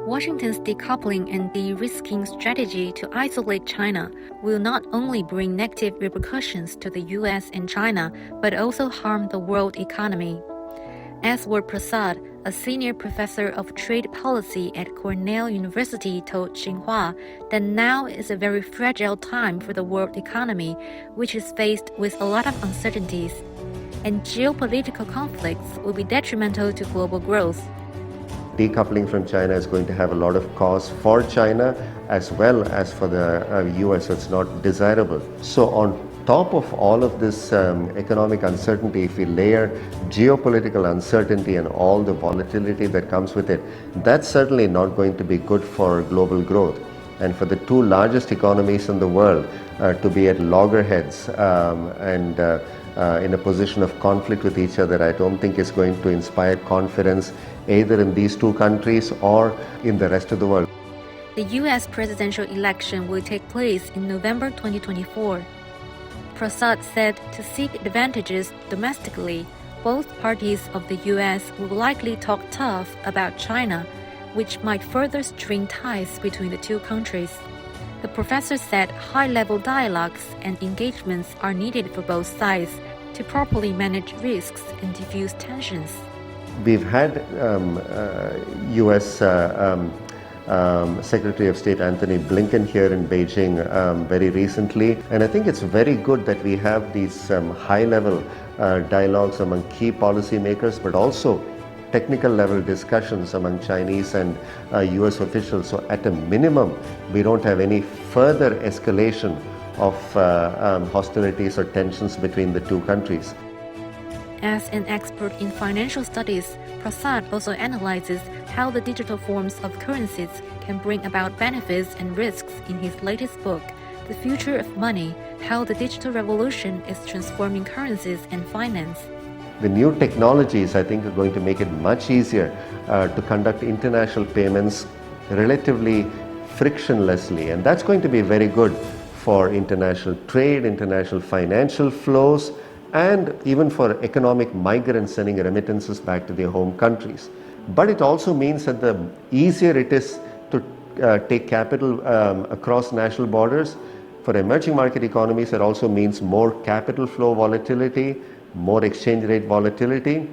Washington's decoupling and de-risking strategy to isolate China will not only bring negative repercussions to the US and China, but also harm the world economy. Aswar Prasad, a senior professor of trade policy at Cornell University, told Xinhua that now is a very fragile time for the world economy, which is faced with a lot of uncertainties, and geopolitical conflicts will be detrimental to global growth. Decoupling from China is going to have a lot of costs for China as well as for the US, so it's not desirable. So on top of all of this economic uncertainty, if we layer geopolitical uncertainty and all the volatility that comes with it, that's certainly not going to be good for global growth. And for the two largest economies in the world to be at loggerheads and in a position of conflict with each other, I don't think is going to inspire confidence either in these two countries or in the rest of the world. The US presidential election will take place in November 2024. Prasad said to seek advantages domestically, both parties of the US will likely talk tough about China, which might further strain ties between the two countries. The professor said high-level dialogues and engagements are needed for both sides to properly manage risks and diffuse tensions. We've had U.S. Secretary of State Anthony Blinken here in Beijing very recently, and I think it's very good that we have these high-level dialogues among key policymakers, but also technical level discussions among Chinese and US officials. So at a minimum, we don't have any further escalation of hostilities or tensions between the two countries. As an expert in financial studies, Prasad also analyzes how the digital forms of currencies can bring about benefits and risks in his latest book, The Future of Money: How the Digital Revolution is Transforming Currencies and Finance. The new technologies, I think, are going to make it much easier to conduct international payments relatively frictionlessly, and that's going to be very good for international trade, international financial flows, and even for economic migrants sending remittances back to their home countries. But it also means that the easier it is to take capital across national borders, for emerging market economies, it also means more capital flow volatility, more exchange rate volatility,